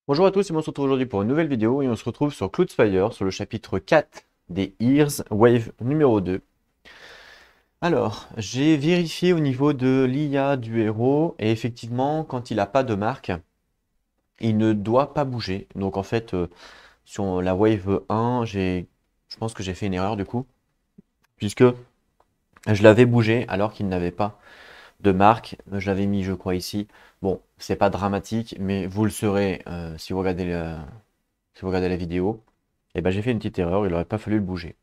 Bonjour à tous et on se retrouve aujourd'hui pour une nouvelle vidéo et on se retrouve sur Cloudspire sur le chapitre 4 des Ears Wave numéro 2. Alors, j'ai vérifié au niveau de l'IA du héros et effectivement, quand il n'a pas de marque, il ne doit pas bouger. Donc en fait, sur la Wave 1, je pense que j'ai fait une erreur du coup, puisque je l'avais bougé alors qu'il n'avait pas de marque. Je l'avais mis, je crois, ici. Bon, c'est pas dramatique, mais vous le saurez si vous regardez la vidéo. Et ben j'ai fait une petite erreur, il n'aurait pas fallu le bouger.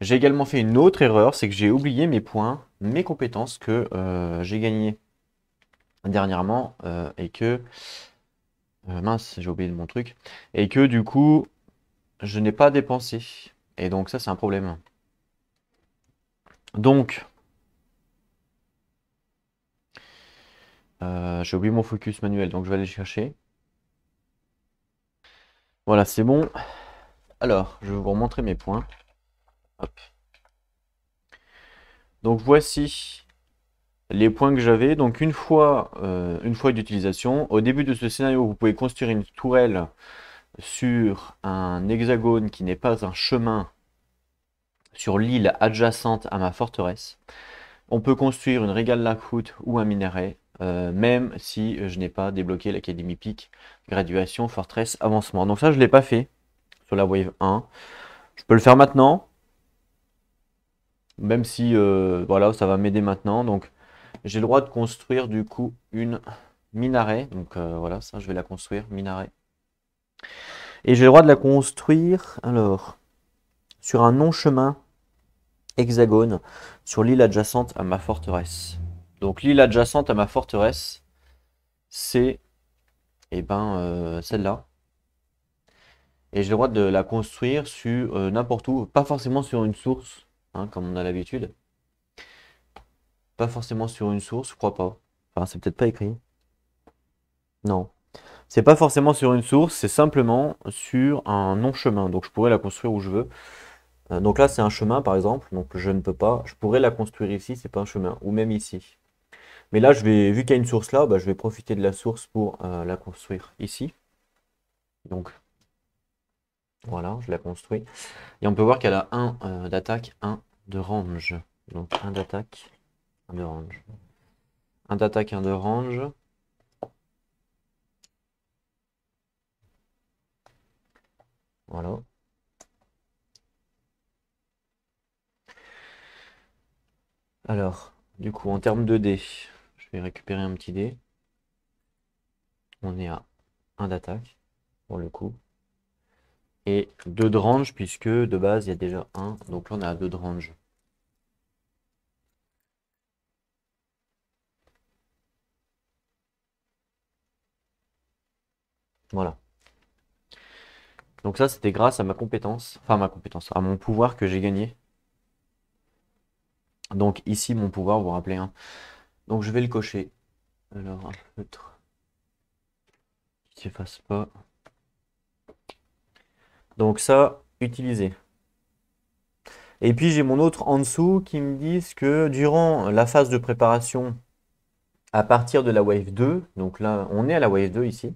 J'ai également fait une autre erreur, c'est que j'ai oublié mes points, mes compétences que j'ai gagnées dernièrement et que mince, j'ai oublié mon truc et que du coup je n'ai pas dépensé. Et donc ça c'est un problème. Donc j'ai oublié mon focus manuel, donc je vais aller le chercher. Voilà, c'est bon. Alors, je vais vous remontrer mes points. Hop. Donc voici les points que j'avais. Donc une fois d'utilisation, au début de ce scénario, vous pouvez construire une tourelle sur un hexagone qui n'est pas un chemin sur l'île adjacente à ma forteresse. On peut construire une régale Lakout ou un minaret, même si je n'ai pas débloqué l'Académie Peak, graduation, forteresse, avancement. Donc ça, je ne l'ai pas fait sur la Wave 1. Je peux le faire maintenant, même si voilà, ça va m'aider maintenant. Donc j'ai le droit de construire du coup une minaret. Donc voilà, ça, je vais la construire, minaret. Et j'ai le droit de la construire, alors, sur un non-chemin hexagone sur l'île adjacente à ma forteresse. Donc l'île adjacente à ma forteresse, c'est celle-là. Et j'ai le droit de la construire sur n'importe où, pas forcément sur une source, hein, comme on a l'habitude. Pas forcément sur une source, je crois pas. Enfin, c'est peut-être pas écrit. Non. C'est pas forcément sur une source, c'est simplement sur un non-chemin. Donc je pourrais la construire où je veux. Donc là, c'est un chemin, par exemple. Donc je ne peux pas. Je pourrais la construire ici, c'est pas un chemin. Ou même ici. Mais là, vu qu'il y a une source là, bah, je vais profiter de la source pour la construire ici. Donc voilà, je la construis. Et on peut voir qu'elle a un d'attaque, un de range. Donc un d'attaque, un de range. Un d'attaque, un de range. Voilà. Alors, du coup, en termes de dés, je vais récupérer un petit dé. On est à un d'attaque, pour le coup. Et 2 de range, puisque de base, il y a déjà un. Donc là, on est à 2 de range. Voilà. Donc ça, c'était grâce à ma compétence, enfin ma compétence, à mon pouvoir que j'ai gagné. Donc ici, mon pouvoir, vous vous rappelez, hein. Donc je vais le cocher. Alors, un feutre qui s'efface pas. Donc ça, utiliser. Et puis j'ai mon autre en dessous qui me disent que durant la phase de préparation, à partir de la wave 2, donc là, on est à la wave 2 ici.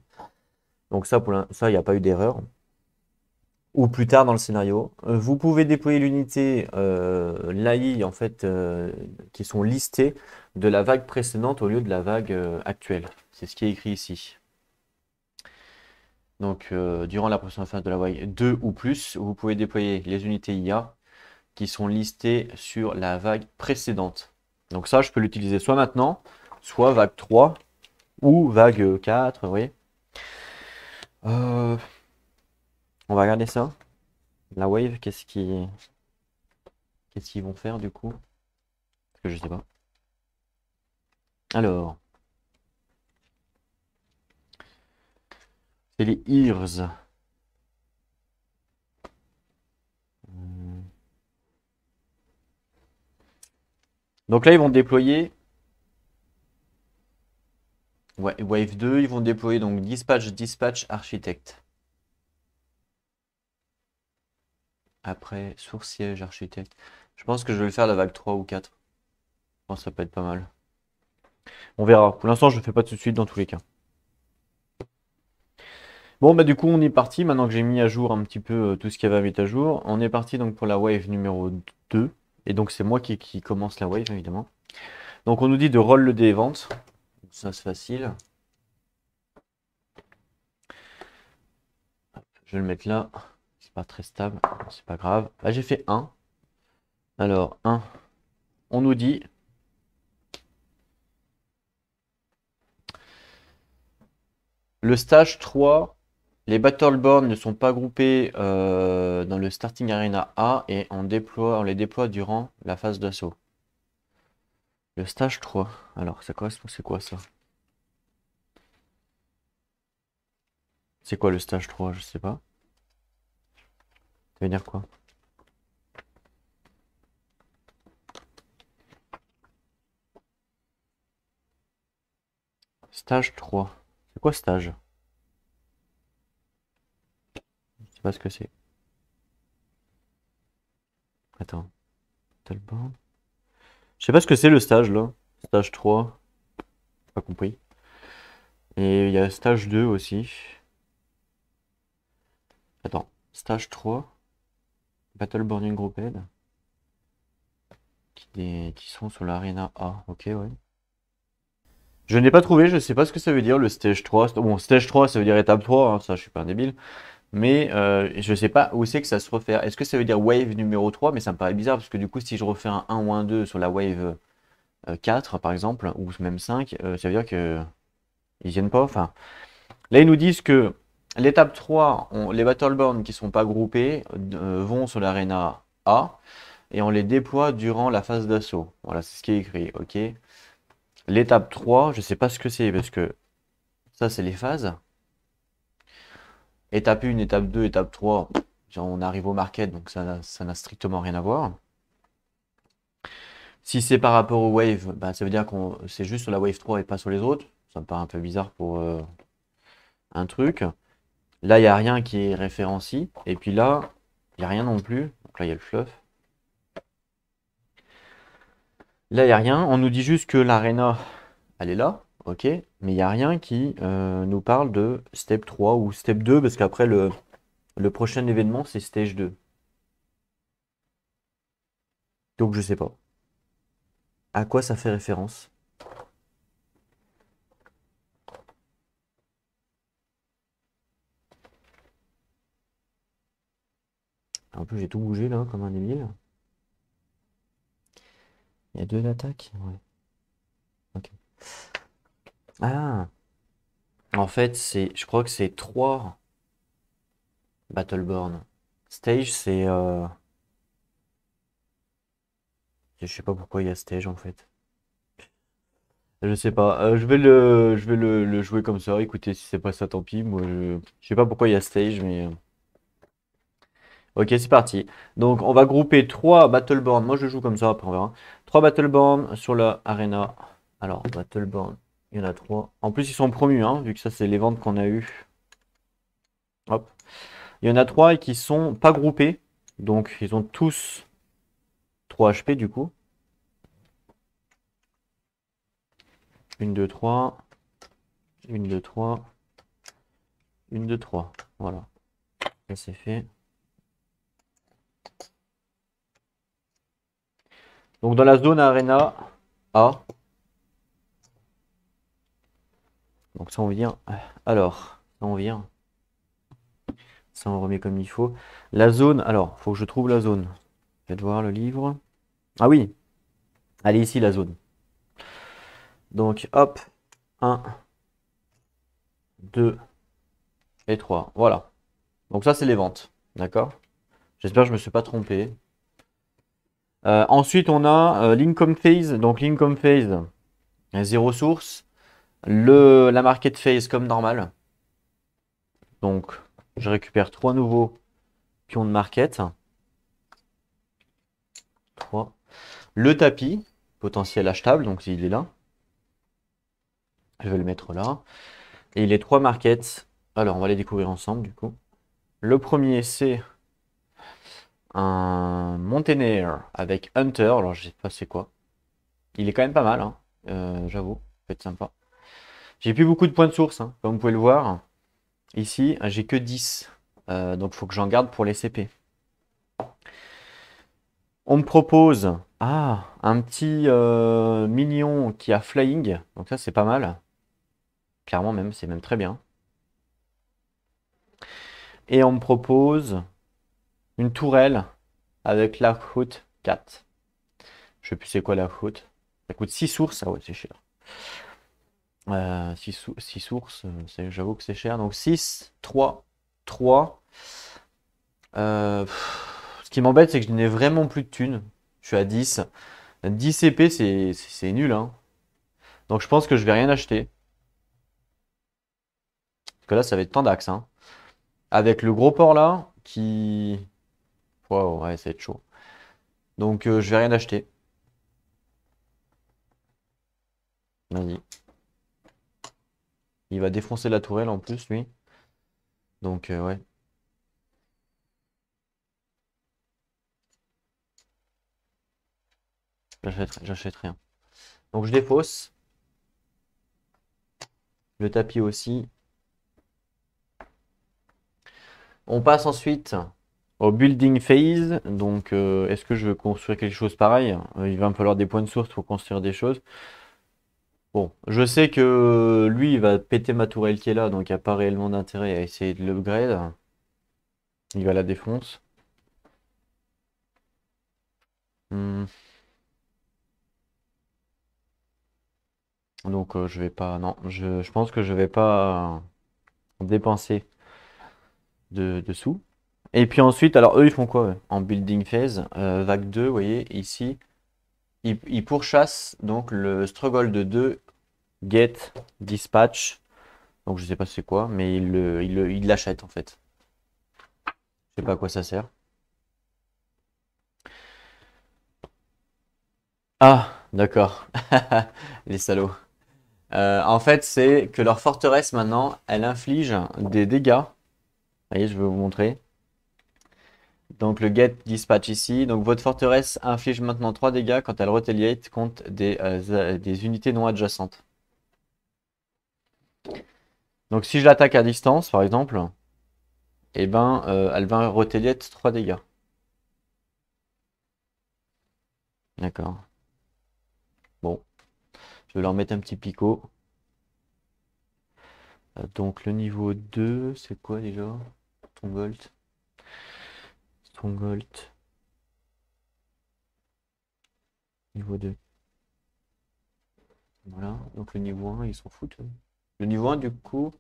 Donc ça, ça, il n'y a pas eu d'erreur. Ou plus tard dans le scénario. Vous pouvez déployer l'unité l'AI en fait qui sont listées de la vague précédente au lieu de la vague actuelle. C'est ce qui est écrit ici. Donc durant la prochaine phase de la vague 2 ou plus, vous pouvez déployer les unités IA qui sont listées sur la vague précédente. Donc ça, je peux l'utiliser soit maintenant, soit vague 3 ou vague 4, vous voyez. Euh, on va regarder ça. La wave, qu'est-ce qu'ils vont faire du coup? Parce que je sais pas. Alors, c'est les Ears. Donc là, ils vont déployer ouais, Wave 2, ils vont déployer donc Dispatch Architect. Après, Source Siège Architect. Je pense que je vais le faire la vague 3 ou 4. Je pense que ça peut être pas mal. On verra. Pour l'instant, je ne le fais pas tout de suite dans tous les cas. Bon, bah du coup, on est parti. Maintenant que j'ai mis à jour un petit peu tout ce qu'il y avait à mettre à jour, on est parti donc pour la wave numéro 2. Et donc, c'est moi qui commence la wave, évidemment. Donc, on nous dit de roll le dé et vente. Ça, c'est facile. Je vais le mettre là. C'est pas très stable. C'est pas grave. Là, j'ai fait 1. Alors, 1. On nous dit le stage 3. Les Battleborn ne sont pas groupés dans le Starting Arena A et on les déploie durant la phase d'assaut. Le stage 3. Alors, ça correspond, c'est quoi ça? C'est quoi le stage 3? Je sais pas. Ça veut dire quoi? Stage 3. C'est quoi stage? Je sais pas ce que c'est. Attends. Battleborn. Je sais pas ce que c'est le stage là. Stage 3. Pas compris. Et il y a stage 2 aussi. Attends. Stage 3. Battleborn Grouped. Qui sont sur l'arena A. Ok, ouais. Je n'ai pas trouvé, je sais pas ce que ça veut dire le stage 3. Bon, stage 3 ça veut dire étape 3, hein, ça je suis pas un débile. Mais je sais pas où c'est que ça se refait. Est-ce que ça veut dire wave numéro 3? Mais ça me paraît bizarre parce que du coup si je refais un 1 ou un 2 sur la wave 4 par exemple, ou même 5, ça veut dire que ils viennent pas. Enfin, là ils nous disent que l'étape 3, les Battleborn qui sont pas groupés vont sur l'arena A et on les déploie durant la phase d'assaut. Voilà, c'est ce qui est écrit, ok. L'étape 3, je sais pas ce que c'est parce que ça c'est les phases. Étape 1, étape 2, étape 3, genre, on arrive au market donc ça n'a strictement rien à voir. Si c'est par rapport au wave, bah, ça veut dire qu'on c'est juste sur la wave 3 et pas sur les autres. Ça me paraît un peu bizarre pour un truc. Là, il n'y a rien qui est référencé. Et puis là, il n'y a rien non plus. Donc là, il y a le fluff. Là, il n'y a rien. On nous dit juste que l'arena, elle est là. Ok. Mais il n'y a rien qui nous parle de step 3 ou step 2. Parce qu'après, le prochain événement, c'est stage 2. Donc, je sais pas. À quoi ça fait référence? En plus, j'ai tout bougé là, comme un débile. Il y a deux attaques? Ouais. Ok. Ah! En fait, je crois que c'est 3 Battleborn. Stage, c'est. Je sais pas pourquoi il y a stage en fait. Je sais pas. Je vais le jouer comme ça. Écoutez, si c'est pas ça, tant pis. Moi, je sais pas pourquoi il y a stage, mais. Ok, c'est parti. Donc, on va grouper 3 Battleborn. Moi, je joue comme ça, après on verra. 3 Battleborn sur la arena. Alors, Battleborn, il y en a 3. En plus, ils sont promus, hein, vu que ça, c'est les ventes qu'on a eues. Hop. Il y en a 3 et qui sont pas groupés. Donc, ils ont tous 3 HP du coup. 1, 2, 3. 1, 2, 3. 1, 2, 3. Voilà. Ça, c'est fait. Donc, dans la zone arena A. Donc, ça, on vient. Alors, ça, on vient. Ça, on remet comme il faut. La zone. Alors, faut que je trouve la zone. Faites voir le livre. Ah oui. Elle est ici, la zone. Donc, hop. 1, 2 et 3. Voilà. Donc, ça, c'est les ventes. D'accord? J'espère que je ne me suis pas trompé. Ensuite, on a l'income phase. Donc, l'income phase, 0 source. La market phase comme normal. Donc, je récupère 3 nouveaux pions de market. 3. Le tapis, potentiel achetable, donc il est là. Je vais le mettre là. Et les 3 markets, alors on va les découvrir ensemble du coup. Le premier, c'est un Mountaineer avec Hunter. Alors, je sais pas c'est quoi. Il est quand même pas mal, hein. J'avoue, peut être sympa. J'ai plus beaucoup de points de source, hein, comme vous pouvez le voir. Ici, j'ai que 10. Donc, il faut que j'en garde pour les CP. On me propose un petit minion qui a flying. Donc ça, c'est pas mal. Clairement même, c'est même très bien. Et on me propose une tourelle avec la route 4. Je sais plus c'est quoi la route. Ça coûte 6 sources. Ah ouais, c'est cher. 6 sources, j'avoue que c'est cher. Donc 6, 3, 3. Ce qui m'embête, c'est que je n'ai vraiment plus de thunes. Je suis à 10. 10 CP, c'est nul, hein. Donc je pense que je vais rien acheter. Parce que là, ça va être tendax, hein. Avec le gros port là, qui... Wow, ouais, ça va être chaud. Donc je vais rien acheter. Vas-y. Il va défoncer la tourelle en plus, lui. Donc ouais. J'achète rien. Donc je défausse. Le tapis aussi. On passe ensuite au building phase. Donc, est-ce que je veux construire quelque chose pareil? Il va me falloir des points de source pour construire des choses. Bon, je sais que lui, il va péter ma tourelle qui est là, donc il n'y a pas réellement d'intérêt à essayer de l'upgrade. Il va la défoncer. Hmm. Donc, je vais pas. Non, je pense que je vais pas dépenser de sous. Et puis ensuite, alors eux, ils font quoi eux en building phase? Vague 2, vous voyez, ici. Ils pourchassent donc le struggle de 2 get dispatch. Donc je sais pas c'est quoi, mais il l'achète en fait. Je sais pas à quoi ça sert. Ah, d'accord. Les salauds. En fait, c'est que leur forteresse maintenant, elle inflige des dégâts. Vous voyez, je vais vous montrer. Donc le get dispatch ici. Donc votre forteresse inflige maintenant 3 dégâts quand elle retaliate contre des unités non adjacentes. Donc si je l'attaque à distance, par exemple, eh ben, elle va retaliate 3 dégâts. D'accord. Bon, je vais leur mettre un petit picot. Donc le niveau 2, c'est quoi déjà? Stronghold. Stronghold. Niveau 2. Voilà. Donc le niveau 1, ils s'en foutent, eux. Le niveau 1, du coup.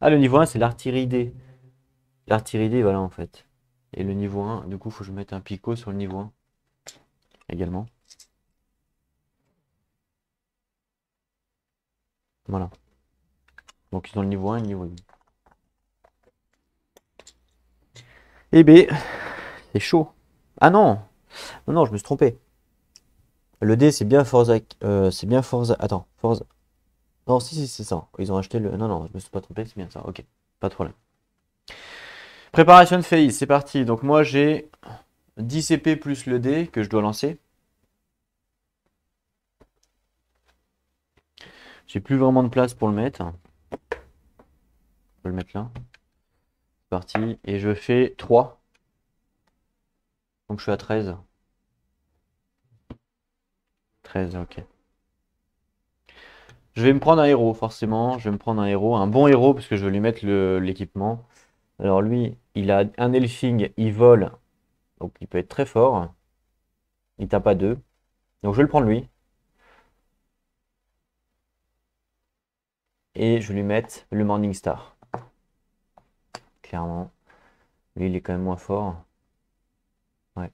Ah, le niveau 1, c'est l'artillerie D. L'artillerie D, voilà, en fait. Et le niveau 1, du coup, faut que je mette un picot sur le niveau 1 également. Voilà. Donc ils ont le niveau 1 et le niveau 2. Eh ben, c'est chaud. Ah non! Non, non, je me suis trompé. Le D, c'est bien Forza. C'est bien Forza. Attends, Forza. Non, si, c'est ça. Ils ont acheté le. Non, non, je me suis pas trompé, c'est bien ça. Ok, pas de problème. Préparation de phase, c'est parti. Donc moi, j'ai 10 CP plus le D que je dois lancer. J'ai plus vraiment de place pour le mettre. Je peux le mettre là. C'est parti. Et je fais 3. Donc je suis à 13. 13, ok. Je vais me prendre un héros, forcément. Je vais me prendre un héros. Un bon héros, parce que je vais lui mettre l'équipement. Alors lui, il a un elfing, il vole. Donc il peut être très fort. Il tape à 2. Donc je vais le prendre lui. Et je vais lui mettre le Morning Star. Clairement. Lui, il est quand même moins fort. Ouais.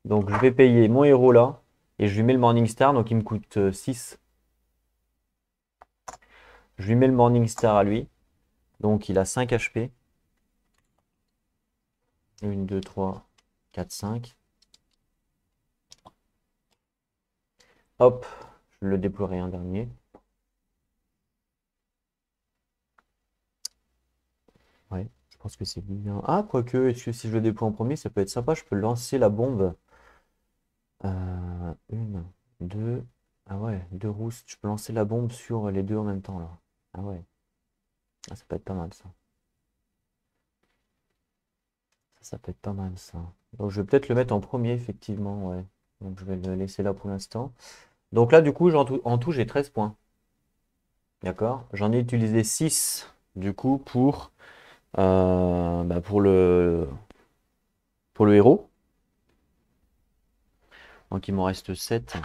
Donc je vais payer mon héros là. Et je lui mets le Morning Star. Donc il me coûte 6. Je lui mets le Morning Star à lui. Donc il a 5 HP. 1, 2, 3, 4, 5. Hop. Je le déploierai un dernier. Ouais. Je pense que c'est bien. Ah, quoique, est-ce que si je le déploie en premier, ça peut être sympa. Je peux lancer la bombe. Une, deux. Ah ouais, deux roustes. Je peux lancer la bombe sur les deux en même temps là. Ah ouais. Ah, ça peut être pas mal ça. Ça peut être pas mal ça. Donc je vais peut-être le mettre en premier, effectivement, ouais. Donc je vais le laisser là pour l'instant. Donc là, du coup, en tout, j'ai 13 points. D'accord? J'en ai utilisé 6 du coup bah, pour le héros. Donc il m'en reste 7.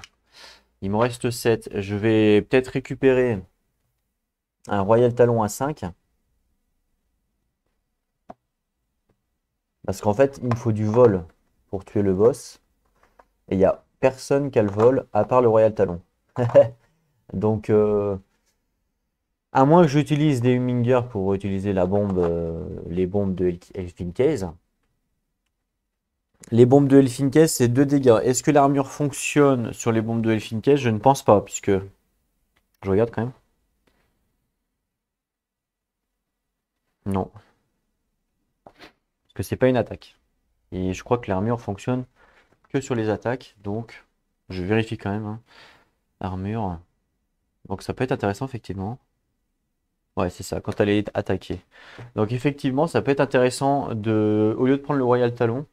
Il m'en reste 7. Je vais peut-être récupérer un Royal Talon à 5. Parce qu'en fait, il me faut du vol pour tuer le boss. Et il n'y a personne qui a le vol à part le Royal Talon. Donc, à moins que j'utilise des Humminger pour utiliser les bombes de Elfin Case. Les bombes de Elfin Case, c'est 2 dégâts. Est-ce que l'armure fonctionne sur les bombes de Elfin Case? Je ne pense pas, puisque je regarde quand même. Non, parce que c'est pas une attaque. Et je crois que l'armure fonctionne que sur les attaques. Donc, je vérifie quand même, hein. Armure. Donc ça peut être intéressant, effectivement. Ouais, c'est ça, quand elle est attaquée. Donc effectivement, ça peut être intéressant au lieu de prendre le Royal Talon,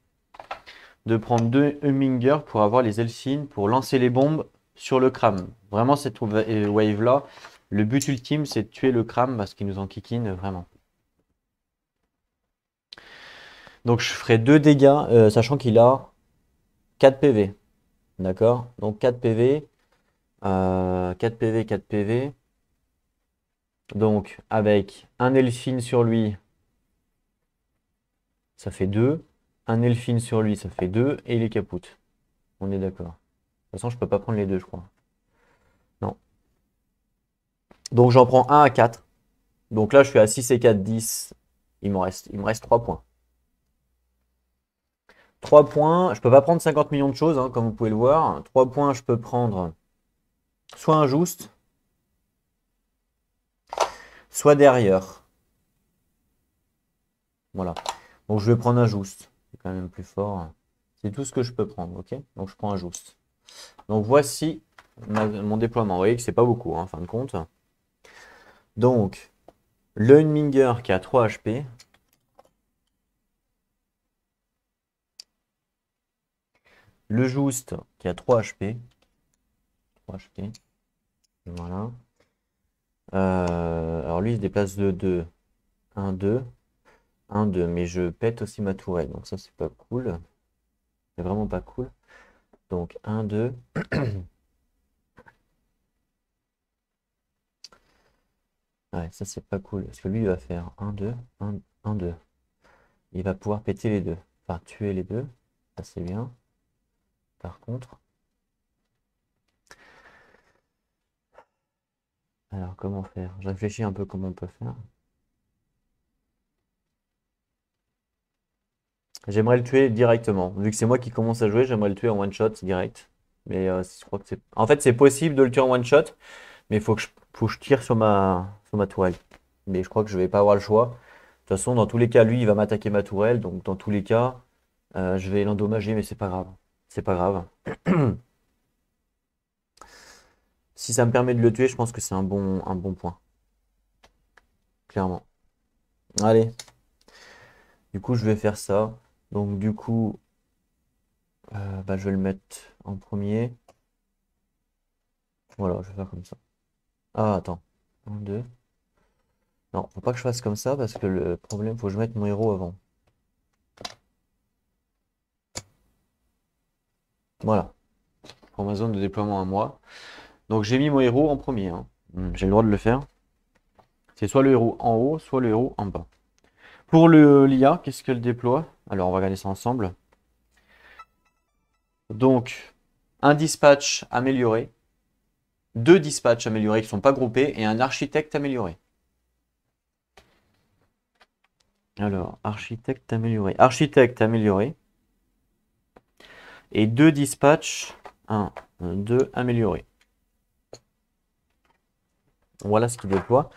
de prendre 2 Humminger pour avoir les Elfines, pour lancer les bombes sur le Kram. Vraiment, cette wave-là, le but ultime, c'est de tuer le Kram parce qu'il nous en kikine vraiment. Donc je ferai 2 dégâts, sachant qu'il a 4 PV. D'accord? Donc 4 PV, 4 PV, 4 PV. Donc avec un Elfine sur lui, ça fait 2. Un Elfine sur lui, ça fait 2. Et il est capoute. On est d'accord. De toute façon, je peux pas prendre les deux, je crois. Non. Donc j'en prends un à 4. Donc là, je suis à 6 et 4, 10. Il me reste 3 points. 3 points. Je peux pas prendre 50 millions de choses, hein, comme vous pouvez le voir. 3 points, je peux prendre soit un juste, soit derrière. Voilà. Donc je vais prendre un juste. C'est quand même plus fort. C'est tout ce que je peux prendre, ok? Donc je prends un juste. Donc voici mon déploiement. Vous voyez que c'est pas beaucoup, hein, en fin de compte. Donc, le Hunminger qui a 3 HP. Le Juste qui a 3 HP. 3 HP. Voilà. Alors lui, il se déplace de 2. 1, 2. 1, 2. Mais je pète aussi ma tourelle. Donc ça, c'est pas cool. C'est vraiment pas cool. Donc 1, 2. Ouais, ça, c'est pas cool. Parce que lui, il va faire 1, 2. 1, 1, 2. Il va pouvoir péter les deux. Enfin, tuer les deux. Ça, c'est bien. Par contre. Alors, comment faire? Je réfléchis un peu comment on peut faire. J'aimerais le tuer directement. Vu que c'est moi qui commence à jouer, j'aimerais le tuer en one shot direct. Mais je crois que c'est. En fait, c'est possible de le tuer en one shot, mais faut que je tire sur ma tourelle. Mais je crois que je vais pas avoir le choix. De toute façon, dans tous les cas, lui, il va m'attaquer ma tourelle. Donc, dans tous les cas, je vais l'endommager, mais c'est pas grave. C'est pas grave. Si ça me permet de le tuer, je pense que c'est un bon point. Clairement. Allez. Du coup, je vais faire ça. Donc, du coup, bah, je vais le mettre en premier. Voilà, je vais faire comme ça. Ah, attends. 1, 2. Non, faut pas que je fasse comme ça parce que le problème, faut que je mette mon héros avant. Voilà. Pour ma zone de déploiement à moi. Donc j'ai mis mon héros en premier, hein. J'ai le droit de le faire. C'est soit le héros en haut, soit le héros en bas. Pour l'IA, qu'est-ce qu'elle déploie? Alors on va regarder ça ensemble. Donc, un dispatch amélioré, 2 dispatchs améliorés qui ne sont pas groupés et un architecte amélioré. Alors, architecte amélioré. Architecte amélioré. Et 2 dispatchs, 1, 2 améliorés. Voilà ce qu'il déploie.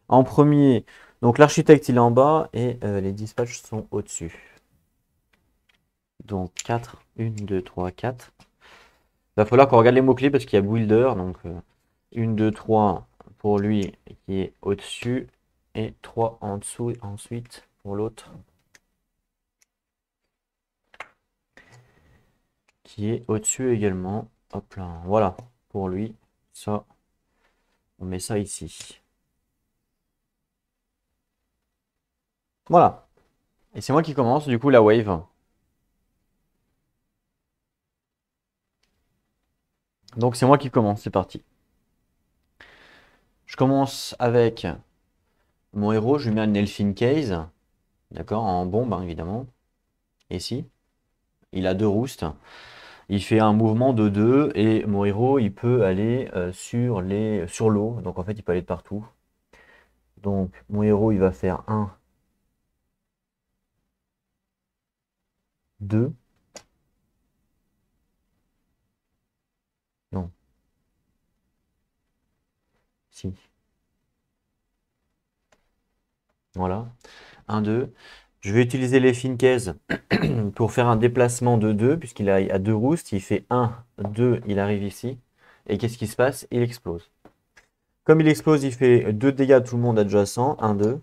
En premier, donc l'architecte il est en bas et les dispatchs sont au-dessus. Donc 4, 1, 2, 3, 4. Il va falloir qu'on regarde les mots-clés parce qu'il y a builder. Donc 1, 2, 3 pour lui qui est au-dessus. Et 3 en dessous ensuite pour l'autre. Qui est au-dessus également. Hop là, voilà, pour lui. Ça, on met ça ici. Voilà. Et c'est moi qui commence, du coup, la wave. Donc c'est moi qui commence, c'est parti. Je commence avec mon héros, je lui mets un Elfin Case. D'accord, en bombe, hein, évidemment. Ici. Il a 2 roustes. Il fait un mouvement de 2 et mon héros, il peut aller sur l'eau. Donc en fait, il peut aller de partout. Donc mon héros, il va faire 1, 2. Non, si. Voilà. 1, 2. Je vais utiliser les Finkes pour faire un déplacement de 2, puisqu'il a 2 roustes. Il fait 1, 2, il arrive ici. Et qu'est-ce qui se passe? Il explose. Comme il explose, il fait 2 dégâts à tout le monde adjacent. 1, 2.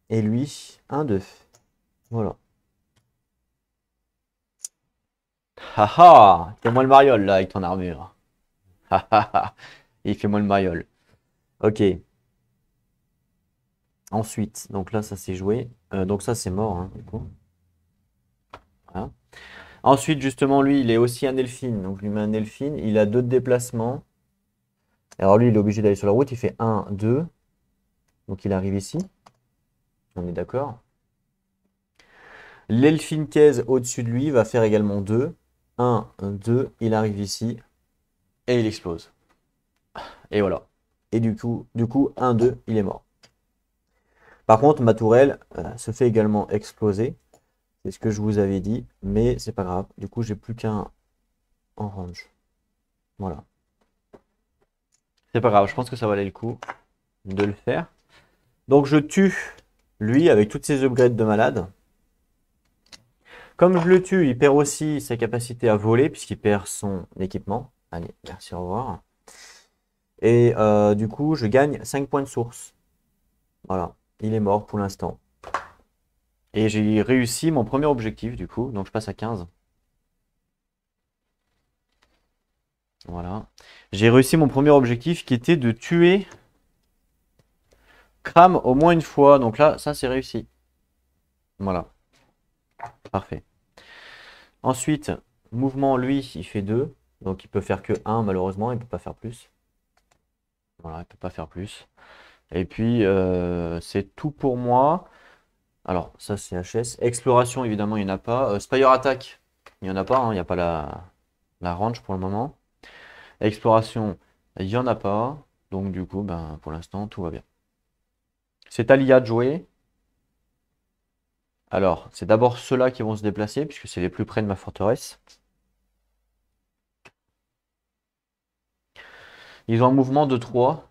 Et lui, 1, 2. Voilà. Haha! Fais-moi le mariole là avec ton armure. Haha! Il fait moi le mariole. Ok. Ensuite, donc là, ça s'est joué. Donc ça, c'est mort, hein, du coup. Voilà. Ensuite, justement, lui, il est aussi un Elfine. Donc, je lui mets un Elfine. Il a 2 de déplacement. Alors, lui, il est obligé d'aller sur la route. Il fait 1, 2. Donc, il arrive ici. On est d'accord. L'Elfine Case au-dessus de lui va faire également 2. 1, 2. Il arrive ici. Et il explose. Et voilà. Et du coup 1, 2, il est mort. Par contre, ma tourelle se fait également exploser. C'est ce que je vous avais dit. Mais c'est pas grave. Du coup, j'ai plus qu'un orange. Voilà. C'est pas grave, je pense que ça valait le coup de le faire. Donc je tue lui avec toutes ses upgrades de malade. Comme je le tue, il perd aussi sa capacité à voler puisqu'il perd son équipement. Allez, merci, au revoir. Et du coup, je gagne 5 points de source. Voilà, il est mort pour l'instant. Et j'ai réussi mon premier objectif du coup, donc je passe à 15. Voilà. J'ai réussi mon premier objectif qui était de tuer Kram au moins une fois. Donc là, ça c'est réussi. Voilà, parfait. Ensuite, mouvement, lui, il fait 2. Donc il peut faire que 1 malheureusement, il peut pas faire plus. Voilà, il peut pas faire plus. Et puis, c'est tout pour moi. Alors, ça c'est HS. Exploration, évidemment, il n'y en a pas. Spire Attack, il n'y en a pas, hein, il n'y a pas la range pour le moment. Exploration, il n'y en a pas. Donc du coup, ben, pour l'instant, tout va bien. C'est à l'IA de jouer. Alors, c'est d'abord ceux-là qui vont se déplacer, puisque c'est les plus près de ma forteresse. Ils ont un mouvement de 3.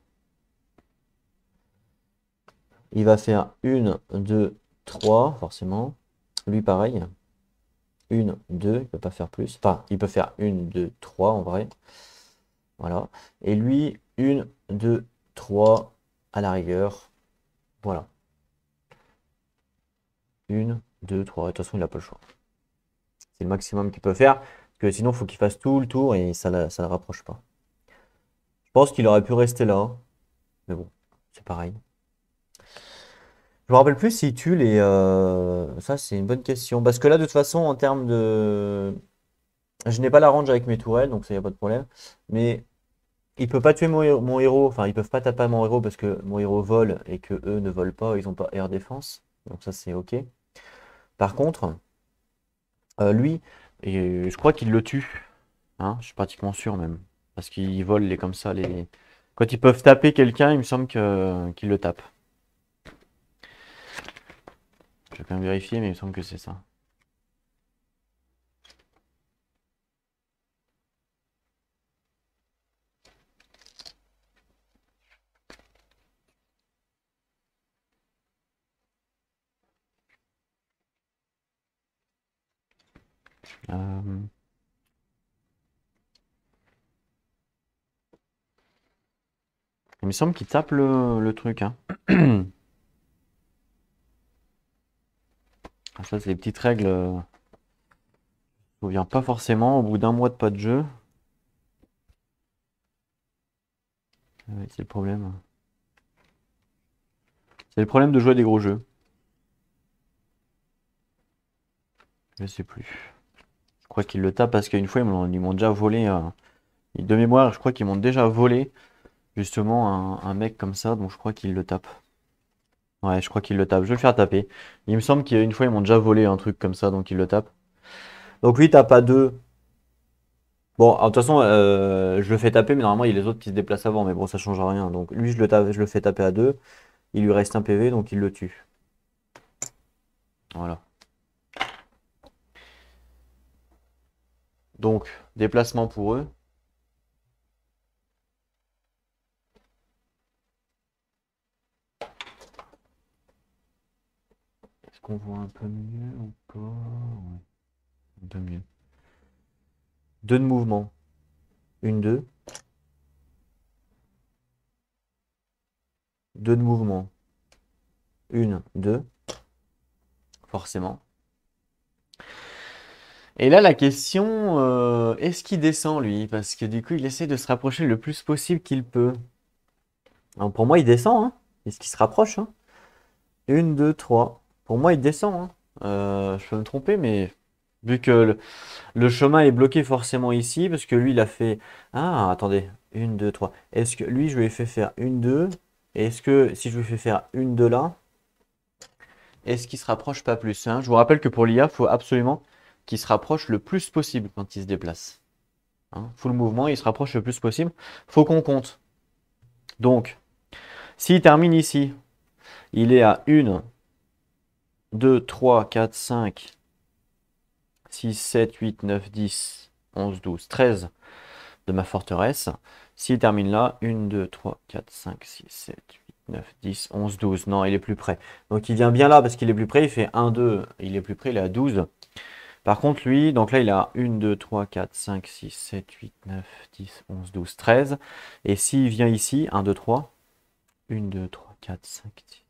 Il va faire 1, 2, 3, forcément. Lui, pareil. 1, 2, il peut pas faire plus. Enfin, il peut faire 1, 2, 3 en vrai. Voilà. Et lui, 1, 2, 3 à la rigueur. Voilà. 1, 2, 3. De toute façon, il n'a pas le choix. C'est le maximum qu'il peut faire. Parce que sinon, il faut qu'il fasse tout le tour et ça ne le rapproche pas. Je pense qu'il aurait pu rester là. Mais bon, c'est pareil. Je me rappelle plus s'il tue les. Ça, c'est une bonne question. Parce que là, de toute façon, en termes de. Je n'ai pas la range avec mes tourelles, donc ça, y a pas de problème. Mais il peut pas tuer mon héros. Enfin, ils peuvent pas taper à mon héros parce que mon héros vole et que eux ne volent pas. Ils ont pas air défense. Donc ça, c'est ok. Par contre, lui, et je crois qu'il le tue. Hein, je suis pratiquement sûr même. Parce qu'ils volent les comme ça. Quand ils peuvent taper quelqu'un, il me semble qu'ils le tapent. Je vais quand même vérifier, mais il me semble que c'est ça. Euh, Il me semble qu'il tape le truc, hein. Ça, c'est des petites règles. Je me souviens pas forcément au bout d'un mois de pas de jeu. Ouais, c'est le problème. C'est le problème de jouer à des gros jeux. Je sais plus. Je crois qu'ils le tapent parce qu'une fois, ils m'ont déjà volé. De mémoire, je crois qu'ils m'ont déjà volé justement un mec comme ça. Donc je crois qu'ils le tapent. Ouais, je crois qu'ils le tapent. Je vais le faire taper. Il me semble qu'une fois, ils m'ont déjà volé un truc comme ça. Donc ils le tapent. Donc lui, tape à 2. Bon, de toute façon, je le fais taper, mais normalement, il y a les autres qui se déplacent avant. Mais bon, ça change rien. Donc lui, je le fais taper à 2. Il lui reste un PV, donc il le tue. Voilà. Donc, déplacement pour eux. Est-ce qu'on voit un peu mieux ou pas? Ouais, un peu mieux. 2 de mouvement. 1, 2. 2 de mouvement. 1, 2. Forcément. Et là, la question, est-ce qu'il descend, lui? Parce que du coup, il essaie de se rapprocher le plus possible qu'il peut. Alors, pour moi, il descend, hein. Est-ce qu'il se rapproche, hein? 1, 2, 3. Pour moi, il descend, hein. Je peux me tromper, mais vu que le chemin est bloqué forcément ici, parce que lui, il a fait... Ah, attendez. 1, 2, 3. Est-ce que lui, je lui ai fait faire 1, 2. Et est-ce que si je lui fais faire 1, 2 là, est-ce qu'il se rapproche pas plus, hein? Je vous rappelle que pour l'IA, il faut absolument qu'il se rapproche le plus possible quand il se déplace. Hein, full mouvement, il se rapproche le plus possible. Faut qu'on compte. Donc, s'il termine ici, il est à 1, 2, 3, 4, 5, 6, 7, 8, 9, 10, 11, 12, 13 de ma forteresse. S'il termine là, 1, 2, 3, 4, 5, 6, 7, 8, 9, 10, 11, 12. Non, il est plus près. Donc il vient bien là parce qu'il est plus près. Il fait 1, 2. Il est plus près, il est à 12. Par contre, lui, donc là, il a 1, 2, 3, 4, 5, 6, 7, 8, 9, 10, 11, 12, 13. Et s'il vient ici, 1, 2, 3, 1, 2, 3, 4, 5, 10,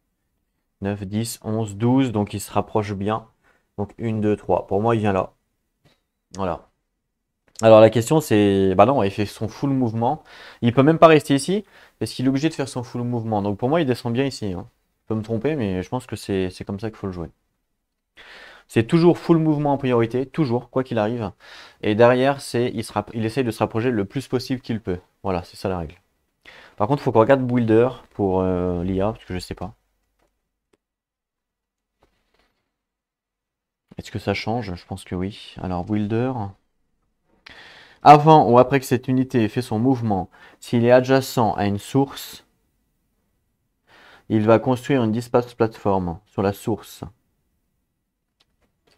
9, 10, 11, 12. Donc il se rapproche bien. Donc 1, 2, 3. Pour moi, il vient là. Voilà. Alors la question c'est, bah non, il fait son full mouvement. Il peut même pas rester ici parce qu'il est obligé de faire son full mouvement. Donc pour moi, il descend bien ici, hein. Je peux me tromper, mais je pense que c'est comme ça qu'il faut le jouer. C'est toujours full mouvement en priorité, toujours, quoi qu'il arrive. Et derrière, il essaye de se rapprocher le plus possible qu'il peut. Voilà, c'est ça la règle. Par contre, il faut qu'on regarde Builder pour l'IA, parce que je sais pas. Est-ce que ça change? Je pense que oui. Alors, Builder. Avant ou après que cette unité ait fait son mouvement, s'il est adjacent à une source, il va construire une dispatch plateforme sur la source.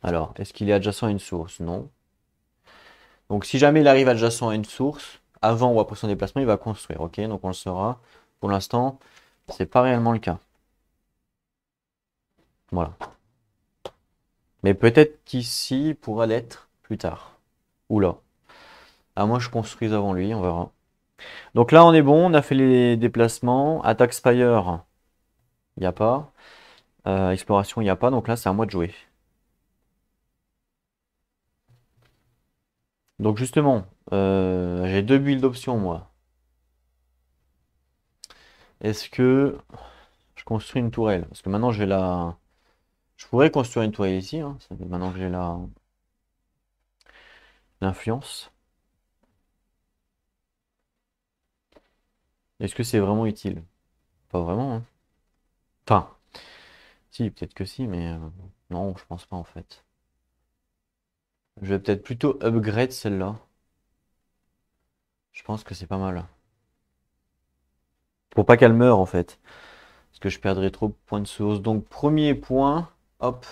Alors, est-ce qu'il est adjacent à une source? Non. Donc, si jamais il arrive adjacent à une source, avant ou après son déplacement, il va construire. Ok, donc on le saura. Pour l'instant, c'est pas réellement le cas. Voilà. Mais peut-être qu'ici, il pourra l'être plus tard. Ou là. À moins que je construise avant lui, on verra. Donc là, on est bon, on a fait les déplacements. Attack Spire, il n'y a pas. Exploration, il n'y a pas. Donc là, c'est à moi de jouer. Donc justement, j'ai 2 builds d'options, moi. Est-ce que je construis une tourelle? Parce que maintenant, j'ai la... Je pourrais construire une tourelle ici, hein, maintenant que j'ai l'influence. Est-ce que c'est vraiment utile? Pas vraiment, hein. Enfin, si, peut-être que si, mais non, je pense pas en fait. Je vais peut-être plutôt upgrade celle-là. Je pense que c'est pas mal. Pour pas qu'elle meure en fait. Parce que je perdrais trop de points de source. Donc premier point, hop.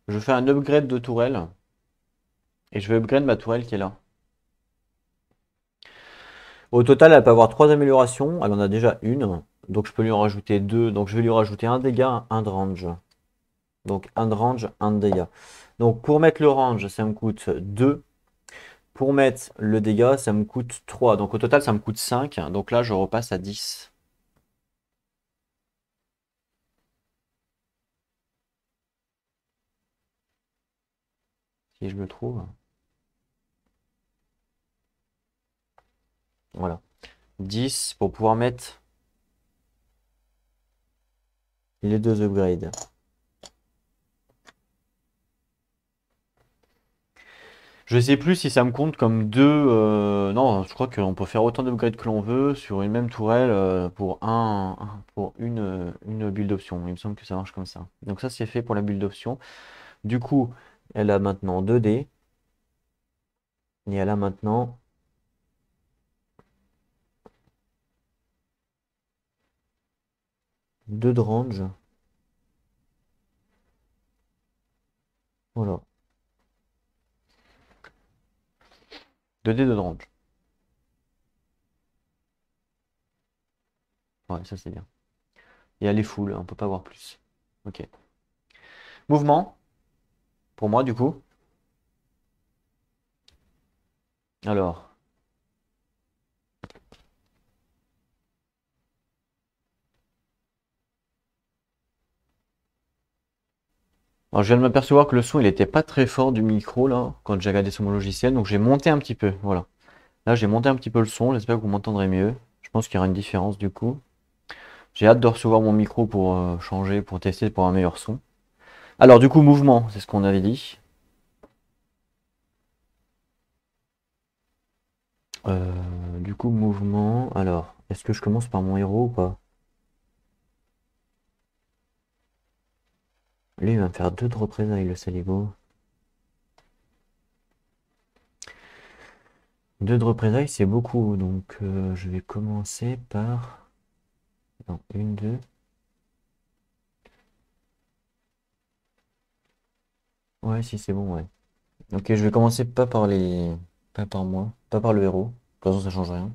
Je fais un upgrade de tourelle. Et je vais upgrade ma tourelle qui est là. Au total, elle peut avoir 3 améliorations. Elle en a déjà une. Donc je peux lui en rajouter 2. Donc je vais lui rajouter un dégât, un de range. Donc un de range, un de dégât. Donc pour mettre le range, ça me coûte 2. Pour mettre le dégât, ça me coûte 3. Donc au total, ça me coûte 5. Donc là, je repasse à 10. si je le trouve. Voilà. 10 pour pouvoir mettre les deux upgrades. Je sais plus si ça me compte comme deux. Non, je crois qu'on peut faire autant d'upgrades que l'on veut sur une même tourelle pour pour une build option. Il me semble que ça marche comme ça. Donc ça c'est fait pour la build option. Du coup, elle a maintenant 2 dés. Et elle a maintenant 2 de range. Voilà. 2 dés de range. Ouais, ça c'est bien. Et elle est full, on peut pas avoir plus. Ok. Mouvement, pour moi du coup. Alors, je viens de m'apercevoir que le son il était pas très fort du micro là, quand j'ai regardé sur mon logiciel, donc j'ai monté un petit peu. Voilà. Là j'ai monté un petit peu le son, j'espère que vous m'entendrez mieux. Je pense qu'il y aura une différence du coup. J'ai hâte de recevoir mon micro pour changer, pour tester, pour un meilleur son. Alors du coup, mouvement, c'est ce qu'on avait dit. Du coup, mouvement. Alors, est-ce que je commence par mon héros ou pas? Lui, il va me faire 2 de représailles, le saligo. 2 de représailles, c'est beaucoup. Donc, je vais commencer par... Non, une, deux. Ouais, si, c'est bon, ouais. Ok, je vais commencer pas par les... Pas par moi. Pas par le héros. De toute façon, ça change rien.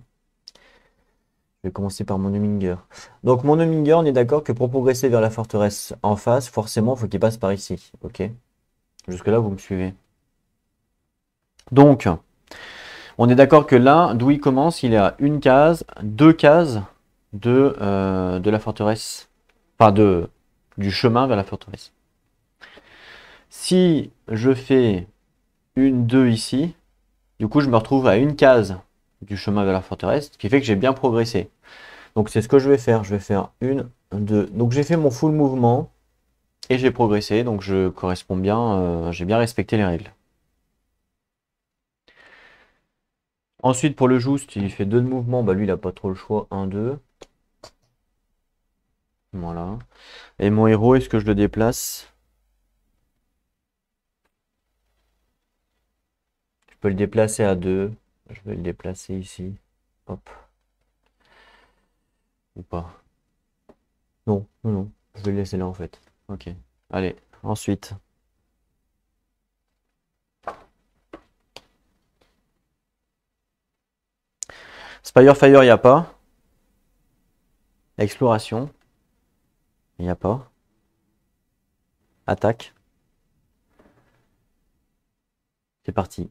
Je vais commencer par mon Numinger. Donc, mon Numinger, on est d'accord que pour progresser vers la forteresse en face, forcément, il faut qu'il passe par ici. Ok? Jusque-là, vous me suivez. Donc, on est d'accord que là, d'où il commence, il est à une case, 2 cases de la forteresse. Enfin, du chemin vers la forteresse. Si je fais une 2 ici, du coup, je me retrouve à une case du chemin vers la forteresse, ce qui fait que j'ai bien progressé. Donc, c'est ce que je vais faire. Je vais faire une, 2. Donc, j'ai fait mon full mouvement et j'ai progressé. Donc, je correspond bien, j'ai bien respecté les règles. Ensuite, pour le Joust, il fait 2 de mouvement. Bah, lui, il n'a pas trop le choix. 1, 2. Voilà. Et mon héros, est-ce que je le déplace? Je peux le déplacer à 2. Je vais le déplacer ici. Hop. Ou pas. Non, non, non. Je vais le laisser là en fait. Ok. Allez, ensuite. Spire-Fire, il n'y a pas. Exploration. Il n'y a pas. Attaque. C'est parti.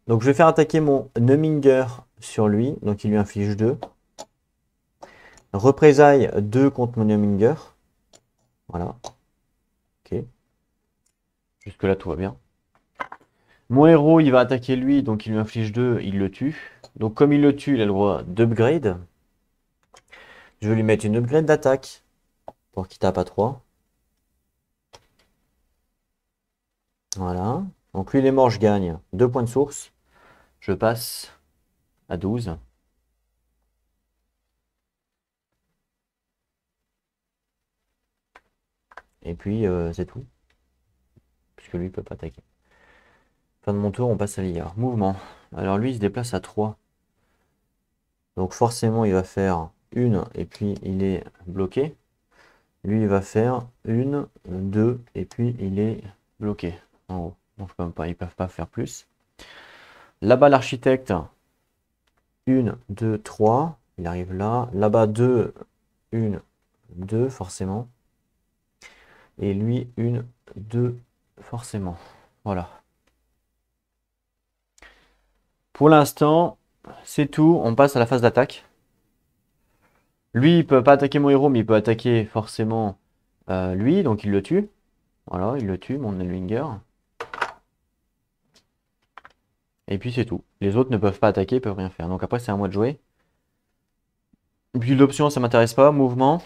Donc je vais faire attaquer mon Numinger sur lui. Donc il lui inflige 2. Représailles 2 contre mon Numinger. Voilà. Ok. Jusque là tout va bien. Mon héros il va attaquer lui. Donc il lui inflige 2. Il le tue. Donc comme il le tue, il a le droit d'upgrade. Je vais lui mettre une upgrade d'attaque. Pour qu'il tape à 3. Voilà. Donc lui il est mort, je gagne 2 points de source. Je passe à 12. Et puis c'est tout. Puisque lui il peut pas attaquer. Fin de mon tour, on passe à l'IA. Mouvement. Alors lui il se déplace à 3. Donc forcément il va faire une et puis il est bloqué. Lui il va faire une, 2 et puis il est bloqué en haut. Donc ils peuvent pas faire plus. Là-bas l'architecte, 1, 2, 3. Il arrive là. Là-bas 2, 1, 2 forcément. Et lui, 1, 2 forcément. Voilà. Pour l'instant, c'est tout. On passe à la phase d'attaque. Lui, il peut pas attaquer mon héros, mais il peut attaquer forcément lui, donc il le tue. Voilà, il le tue, mon Elvinger. Et puis c'est tout. Les autres ne peuvent pas attaquer, peuvent rien faire. Donc après, c'est à moi de jouer. Puis l'option, ça m'intéresse pas. Mouvement.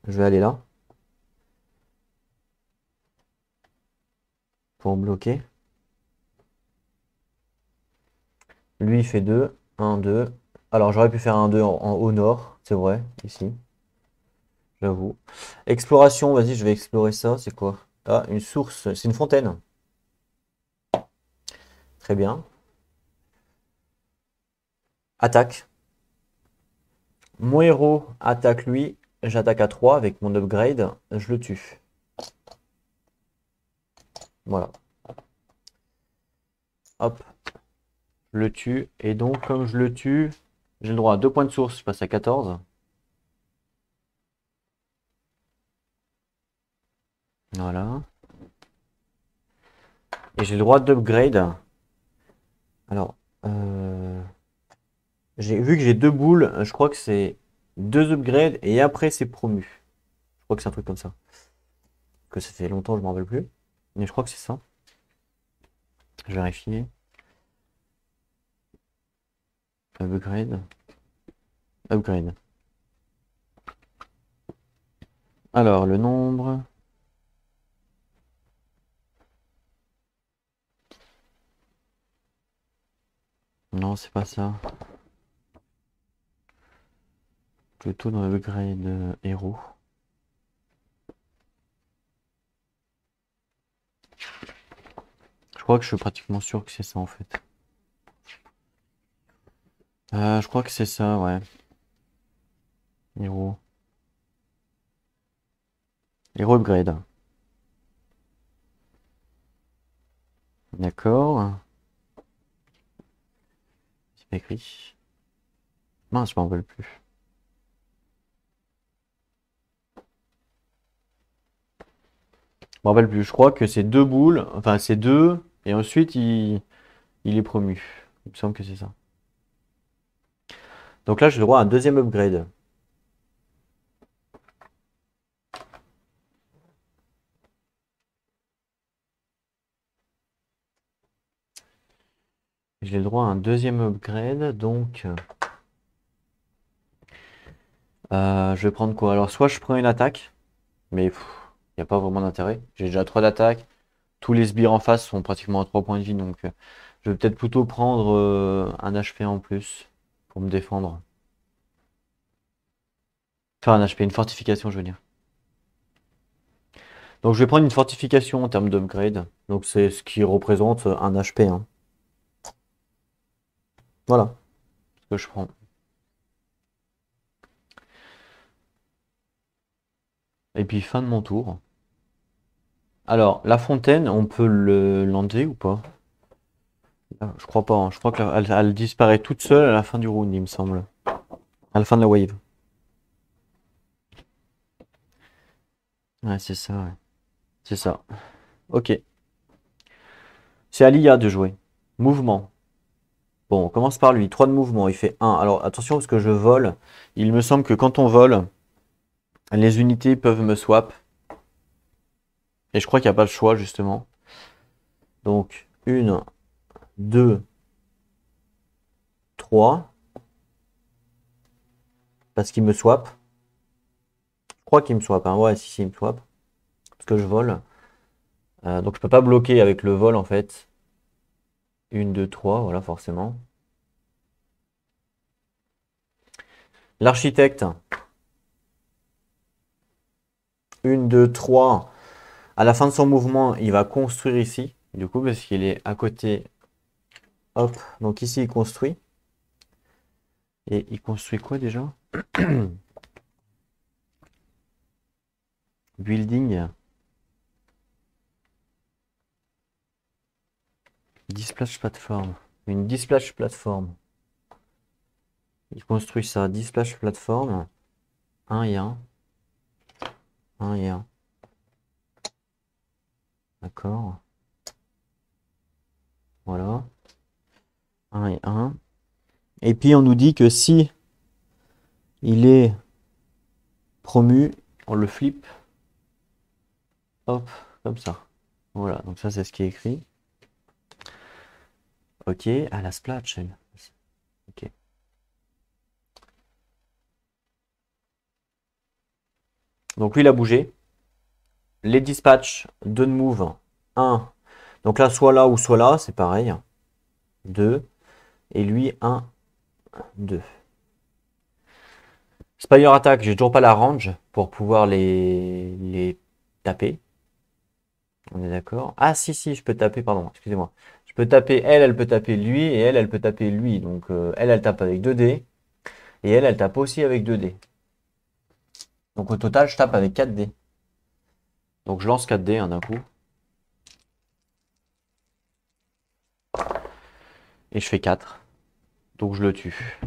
Je vais aller là. Pour bloquer. Lui, il fait 2. 1, 2. Alors, j'aurais pu faire un 2 au nord. C'est vrai, ici. J'avoue. Exploration, vas-y, je vais explorer ça. C'est quoi? Ah, une source. C'est une fontaine. Très bien. Attaque. Mon héros attaque lui. J'attaque à 3 avec mon upgrade. Je le tue. Voilà. Hop. Je le tue. Et donc, comme je le tue, j'ai le droit à 2 points de source. Je passe à 14. Voilà. Et j'ai le droit d'upgrade. Alors, j'ai vu que j'ai 2 boules. Je crois que c'est 2 upgrades. Et après, c'est promu. Je crois que c'est un truc comme ça. Que ça fait longtemps, je m'en rappelle plus. Mais je crois que c'est ça. Je vais vérifier. Upgrade. Upgrade. Alors, le nombre. Non, c'est pas ça. Plutôt dans l'upgrade héros. Je crois que je suis pratiquement sûr que c'est ça en fait. Je crois que c'est ça, ouais. Héros. Héros upgrade. D'accord. C'est pas écrit. Mince, je m'en rappelle plus. Je m'en rappelle plus. Je crois que c'est 2 boules. Enfin, c'est 2. Et ensuite, il est promu. Il me semble que c'est ça. Donc là, j'ai le droit à un deuxième upgrade. J'ai le droit à un deuxième upgrade. Donc, je vais prendre quoi? Alors, soit je prends une attaque. Mais il n'y a pas vraiment d'intérêt. J'ai déjà 3 d'attaque. Tous les sbires en face sont pratiquement à 3 points de vie. Donc, je vais peut-être plutôt prendre un HP en plus pour me défendre. Enfin, un HP, une fortification, je veux dire. Donc, je vais prendre une fortification en termes d'upgrade. Donc, c'est ce qui représente un HP, hein. Voilà ce que je prends. Et puis, fin de mon tour. Alors, la fontaine, on peut le lander ou pas? Ah, je crois pas, hein. Je crois qu'elle disparaît toute seule à la fin du round, il me semble. À la fin de la wave. Ouais, c'est ça, ouais. C'est ça. Ok. C'est à l'IA de jouer. Mouvement. Bon, on commence par lui. 3 de mouvement. Il fait 1. Alors attention parce que je vole. Il me semble que quand on vole, les unités peuvent me swap. Et je crois qu'il n'y a pas le choix justement. Donc 1, 2, 3. Parce qu'il me swap. Je crois qu'il me swap, hein. Ouais, si, il me swap. Parce que je vole. Donc je peux pas bloquer avec le vol en fait. 1, 2, 3. Voilà, forcément. L'architecte. 1, 2, 3. À la fin de son mouvement, il va construire ici. Du coup, parce qu'il est à côté. Hop. Donc ici, il construit. Et il construit quoi déjà? Building. Displash platform. Une displash platform. Il construit ça. Displash platform. 1 et 1. 1 et 1. D'accord. Voilà. 1 et 1. Et puis on nous dit que si il est promu, on le flip. Hop, comme ça. Voilà, donc ça c'est ce qui est écrit. Ok, ah la splash, elle. Ok. Donc lui, il a bougé. Les dispatchs, 2 de move. 1. Donc là ou soit là, c'est pareil. 2. Et lui, 1, 2. Spire attack, j'ai toujours pas la range pour pouvoir les taper. On est d'accord? Ah si, si, je peux taper, pardon, excusez-moi. Je peux taper, elle peut taper lui, et elle peut taper lui. Donc elle tape avec 2 dés, et elle tape aussi avec 2 dés. Donc au total, je tape avec 4 dés. Donc je lance 4 dés d'un coup. Et je fais 4. Donc je le tue.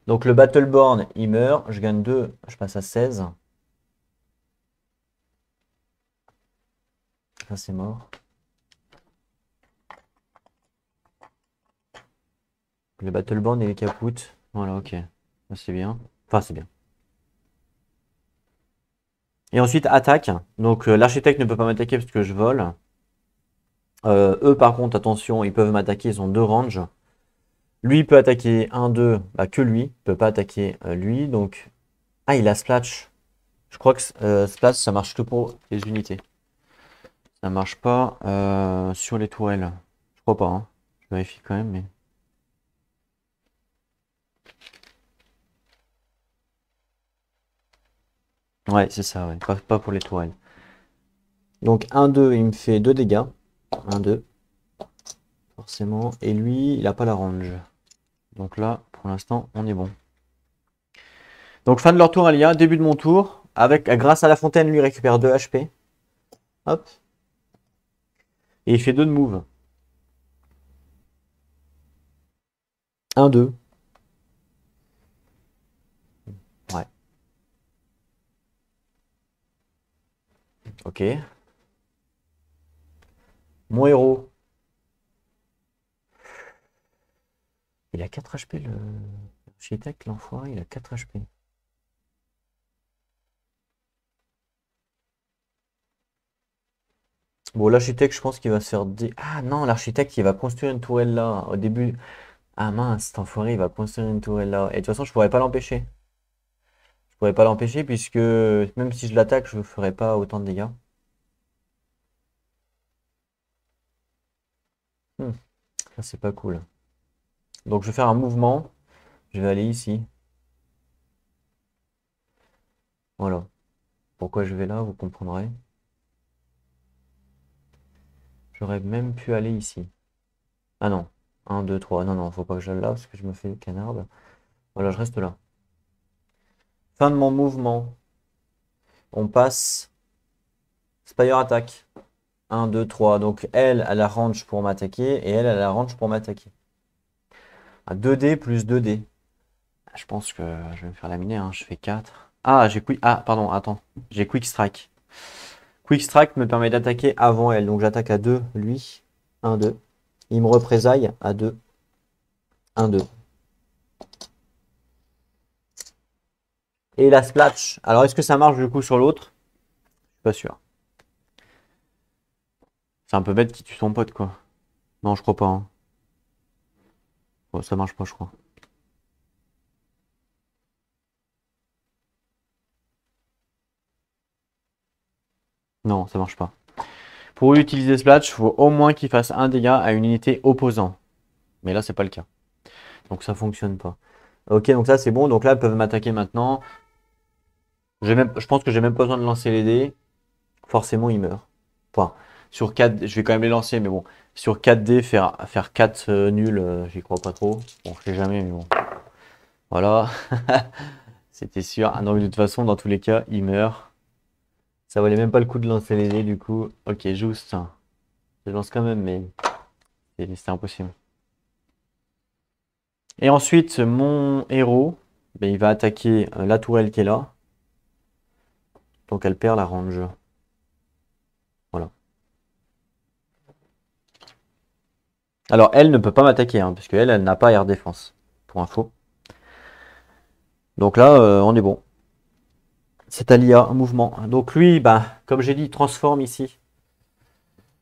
Donc le Battleborn, il meurt. Je gagne 2. Je passe à 16. Ça, c'est mort. Le Battleborn et les capoutes. Voilà, ok. Ça, c'est bien. Enfin, c'est bien. Et ensuite, attaque. Donc l'architecte ne peut pas m'attaquer parce que je vole. Eux, par contre, attention, ils peuvent m'attaquer. Ils ont 2 ranges. Lui, il peut attaquer 1, 2. Bah, que lui. Il peut pas attaquer lui. Donc. Ah, il a Splash. Je crois que Splash, ça marche que pour les unités. Ça marche pas sur les tourelles. Je crois pas, hein. Je vérifie quand même, mais. Ouais, c'est ça, ouais. Pas pour les tourelles. Donc 1, 2, il me fait 2 dégâts. 1, 2. Forcément. Et lui, il a pas la range. Donc là, pour l'instant, on est bon. Donc fin de leur tour Alia, début de mon tour. Grâce à la fontaine, lui récupère 2 HP. Hop. Et il fait 2 de move. 1, 2. Ouais. Ok. Mon héros. Il a 4 HP le architecte, l'enfoiré, il a 4 HP. Bon, l'architecte, je pense qu'il va se faire Ah non, l'architecte, il va construire une tourelle là. Au début. Ah mince, cet enfoiré, il va construire une tourelle là. Et de toute façon, je pourrais pas l'empêcher. Je pourrais pas l'empêcher puisque même si je l'attaque, je ne ferai pas autant de dégâts. Hmm, ça, c'est pas cool. Donc, je vais faire un mouvement. Je vais aller ici. Voilà. Pourquoi je vais là, vous comprendrez. J'aurais même pu aller ici. Ah non. 1, 2, 3. Non, non, faut pas que j'aille là parce que je me fais canard. Voilà, je reste là. Fin de mon mouvement. On passe. Spire attack. 1, 2, 3. Donc elle, elle a range pour m'attaquer. Et elle, elle a range pour m'attaquer. 2D plus 2D. Je pense que je vais me faire laminer. Hein. Je fais 4. Ah, j'ai quick. Ah, pardon, attends. J'ai quick strike. Quick strike me permet d'attaquer avant elle. Donc j'attaque à 2, lui. 1, 2. Il me représaille à 2. 1, 2. Et la splash. Alors, est-ce que ça marche du coup sur l'autre? Je suis pas sûr. C'est un peu bête qui tue son pote, quoi. Non, je crois pas. Hein. Bon, ça marche pas, je crois. Non, ça marche pas. Pour utiliser splash, il faut au moins qu'il fasse un dégât à une unité opposant. Mais là, c'est pas le cas. Donc ça fonctionne pas. Ok, donc ça c'est bon. Donc là, elles peuvent m'attaquer maintenant. Je pense que j'ai même pas besoin de lancer les dés. Forcément, il meurt. Enfin, sur 4, je vais quand même les lancer, mais bon. Sur 4 dés, faire 4 nuls, j'y crois pas trop. Bon, je sais jamais, mais bon. Voilà. C'était sûr. Ah non, mais de toute façon, dans tous les cas, il meurt. Ça valait même pas le coup de lancer les dés, du coup. Ok, juste. Je lance quand même, mais c'était impossible. Et ensuite, mon héros, ben, il va attaquer la tourelle qui est là. Donc elle perd la range. Voilà. Alors elle ne peut pas m'attaquer, hein, puisque elle n'a pas air défense. Pour info. Donc là, on est bon. C'est à l'IA, un mouvement. Donc lui, bah, comme j'ai dit, il transforme ici.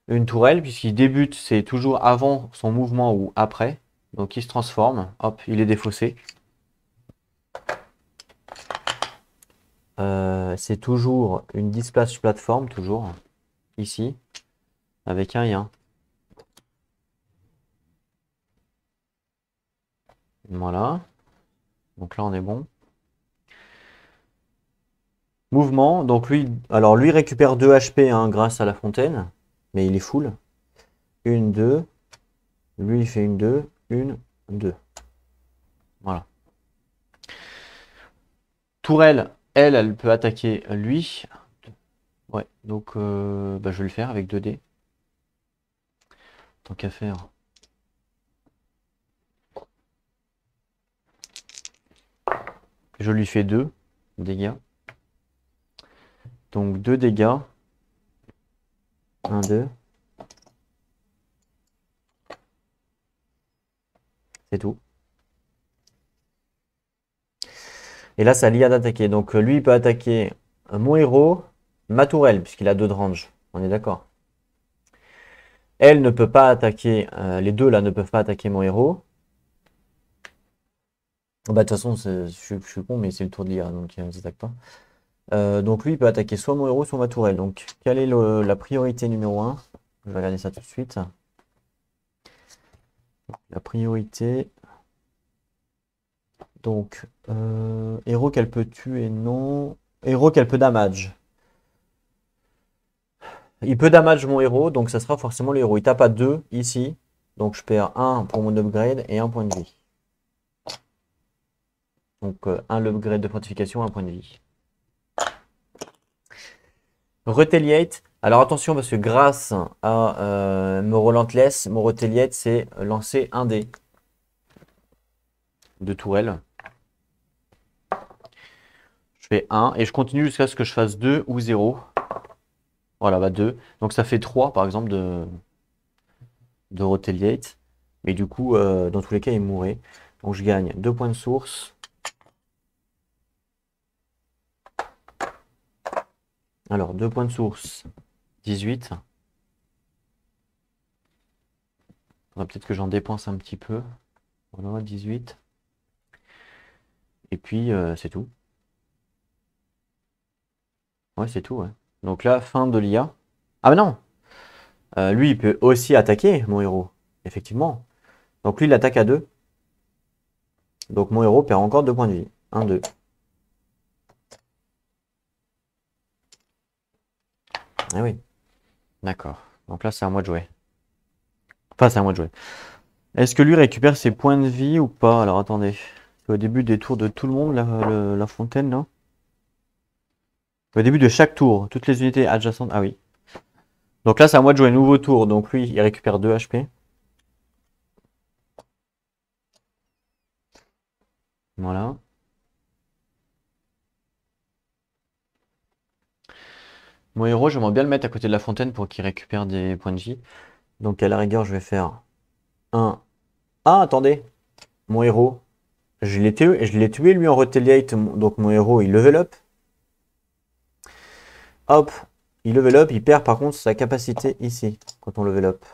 une tourelle, puisqu'il débute, c'est toujours avant son mouvement ou après. Donc il se transforme, hop, il est défaussé. C'est toujours une displace plateforme, toujours, ici, avec un et un. Voilà. Donc là, on est bon. Mouvement, donc lui, alors lui récupère 2 HP hein, grâce à la fontaine, mais il est full. Une, deux. Lui, il fait une, deux. Une, deux. Voilà. Tourelle, elle peut attaquer lui. Ouais, donc bah, je vais le faire avec 2 dés. Tant qu'à faire. Je lui fais 2 dégâts. Donc 2 dégâts. 1, 2. C'est tout. Et là, ça l'IA d'attaquer. Donc lui, il peut attaquer mon héros, ma tourelle, puisqu'il a 2 de range. On est d'accord. Elle ne peut pas attaquer, les deux là ne peuvent pas attaquer mon héros. Bah, de toute façon, je suis con, mais c'est le tour de l'IA, donc ils n'attaquent pas. Donc lui, il peut attaquer soit mon héros, soit ma tourelle. Donc, quelle est la priorité numéro 1? Je vais regarder ça tout de suite. La priorité. Donc, héros qu'elle peut tuer, non. Héros qu'elle peut damage. Il peut damage mon héros, donc ça sera forcément le héros. Il tape à 2 ici. Donc je perds 1 pour mon upgrade et 1 point de vie. Donc un upgrade de fortification, 1 point de vie. Retaliate. Alors attention parce que grâce à mon Relentless, mon Retaliate c'est lancer un dé de tourelle. Je fais 1 et je continue jusqu'à ce que je fasse 2 ou 0. Voilà, bah 2. Donc ça fait 3 par exemple de Retaliate. Mais du coup, dans tous les cas, il mourrait. Donc je gagne 2 points de source. Alors, 2 points de source, 18. Faudra peut-être que j'en dépense un petit peu. Voilà, 18. Et puis, c'est tout. Ouais, c'est tout, ouais. Donc là, fin de l'IA. Ah bah non! Lui, il peut aussi attaquer, mon héros. Effectivement. Donc lui, il attaque à 2. Donc mon héros perd encore 2 points de vie. 1, 2. Ah oui. D'accord. Donc là, c'est à moi de jouer. Enfin, c'est à moi de jouer. Est-ce que lui récupère ses points de vie ou pas? Alors attendez. C'est au début des tours de tout le monde, la fontaine, là. Au début de chaque tour, toutes les unités adjacentes. Ah oui. Donc là, c'est à moi de jouer un nouveau tour. Donc lui, il récupère 2 HP. Voilà. Mon héros, j'aimerais bien le mettre à côté de la fontaine pour qu'il récupère des points de vie. Donc à la rigueur, je vais faire un. Ah, attendez. Mon héros. Je l'ai tué lui en retaliate. Donc mon héros, il level up. Hop. Il level up. Il perd par contre sa capacité ici. Quand on level up.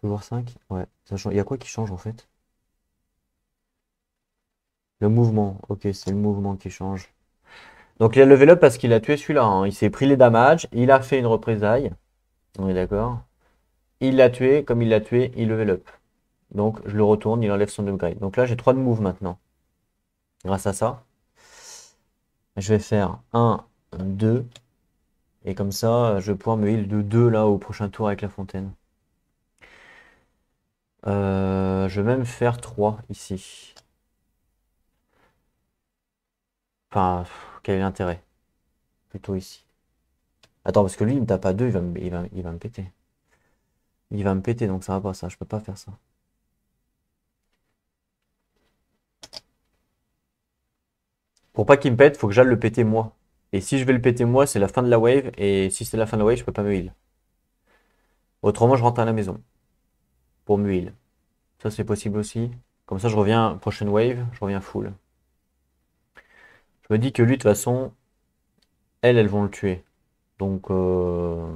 Toujours 5. Ouais. Il y a quoi qui change en fait? Le mouvement. Ok, c'est le mouvement qui change. Donc il a level up parce qu'il a tué celui-là, hein. Il s'est pris les damages. Il a fait une représaille. On est d'accord? Il l'a tué. Comme il l'a tué, il level up. Donc je le retourne, il enlève son upgrade. Donc là j'ai 3 de move maintenant. Grâce à ça. Je vais faire 1, 2. Et comme ça, je vais pouvoir me heal de 2 là au prochain tour avec la fontaine. Je vais même faire 3 ici. Enfin, quel est l'intérêt? Plutôt ici. Attends, parce que lui, il me tape à 2, il va me péter. Il va me péter, donc ça va pas ça. Je peux pas faire ça. Pour pas qu'il me pète, faut que j'aille le péter moi. Et si je vais le péter moi, c'est la fin de la wave. Et si c'est la fin de la wave, je peux pas me heal. Autrement, je rentre à la maison. Pour me heal. Ça, c'est possible aussi. Comme ça, je reviens, prochaine wave, je reviens full. Je me dis que lui, de toute façon, elles vont le tuer. Donc je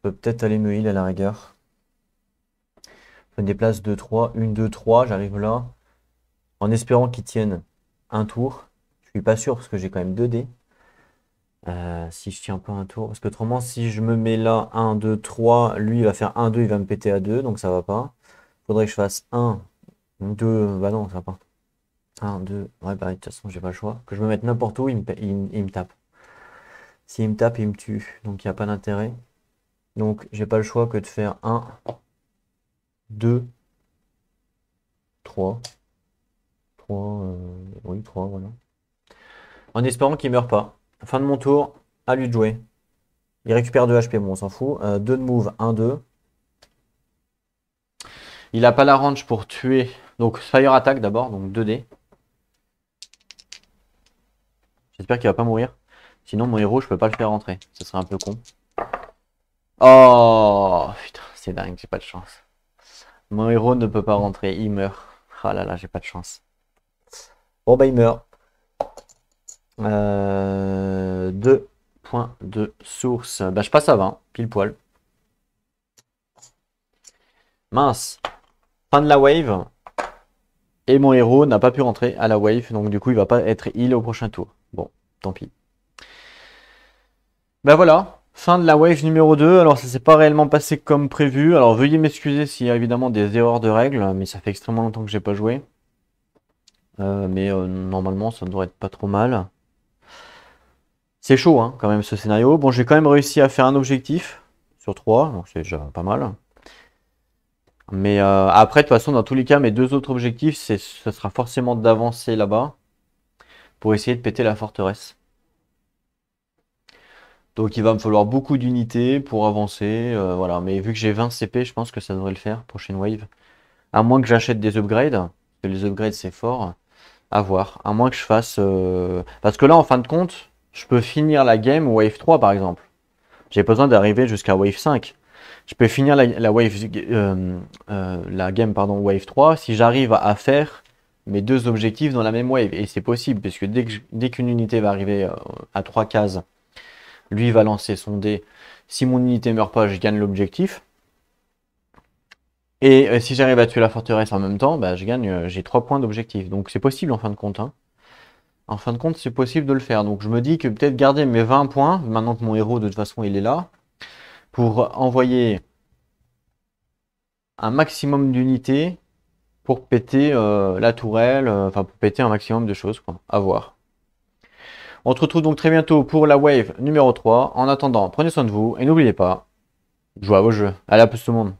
peux peut-être aller me heal à la rigueur. Je me déplace 2-3, 1, 2, 3, j'arrive là. En espérant qu'il tienne un tour. Je suis pas sûr parce que j'ai quand même 2 dés. Si je tiens pas un tour. Parce que autrement, si je me mets là, 1, 2, 3, lui il va faire 1, 2, il va me péter à 2, donc ça va pas. Faudrait que je fasse 1, 2, bah non, ça va pas. 1, 2, ouais, bah de toute façon, j'ai pas le choix. Que je me mette n'importe où, il me tape. S'il me tape, il me tue. Donc il n'y a pas d'intérêt. Donc j'ai pas le choix que de faire 1, 2, 3. 3, oui, 3, voilà. En espérant qu'il meure pas. Fin de mon tour, à lui de jouer. Il récupère 2 HP, bon, on s'en fout. 2 de move, 1, 2. Il a pas la range pour tuer. Donc Fire Attack d'abord, donc 2D. J'espère qu'il va pas mourir. Sinon mon héros, je peux pas le faire rentrer. Ce serait un peu con. Oh putain, c'est dingue, j'ai pas de chance. Mon héros ne peut pas rentrer, il meurt. Ah là là, j'ai pas de chance. Bon bah il meurt. 2 points de source. Bah je passe à 20, pile poil. Mince. Fin de la wave. Et mon héros n'a pas pu rentrer à la wave, donc du coup il va pas être heal au prochain tour. Bon, tant pis. Bah voilà, fin de la wave numéro 2. Alors ça s'est pas réellement passé comme prévu. Alors veuillez m'excuser s'il y a évidemment des erreurs de règles, mais ça fait extrêmement longtemps que j'ai pas joué. Normalement ça devrait être pas trop mal. C'est chaud hein, quand même ce scénario. Bon, j'ai quand même réussi à faire un objectif sur 3, donc c'est déjà pas mal. Mais après, de toute façon, dans tous les cas, mes 2 autres objectifs, ce sera forcément d'avancer là-bas pour essayer de péter la forteresse. Donc il va me falloir beaucoup d'unités pour avancer, voilà. Mais vu que j'ai 20 CP, je pense que ça devrait le faire, prochaine wave. À moins que j'achète des upgrades, parce que les upgrades c'est fort, à voir. À moins que je fasse... Parce que là, en fin de compte, je peux finir la game wave 3 par exemple. J'ai pas besoin d'arriver jusqu'à wave 5. Je peux finir la game pardon, wave 3 si j'arrive à faire mes 2 objectifs dans la même wave. Et c'est possible, parce que dès qu'une unité va arriver à 3 cases, lui va lancer son dé. Si mon unité meurt pas, je gagne l'objectif. Et si j'arrive à tuer la forteresse en même temps, bah, j'ai 3 points d'objectif. Donc c'est possible en fin de compte. Hein. En fin de compte, c'est possible de le faire. Donc je me dis que peut-être garder mes 20 points, maintenant que mon héros de toute façon il est là, pour envoyer un maximum d'unités pour péter la tourelle, enfin pour péter un maximum de choses, quoi. À voir. On se retrouve donc très bientôt pour la wave numéro 3. En attendant, prenez soin de vous et n'oubliez pas, jouez à vos jeux. Allez, à plus tout le monde.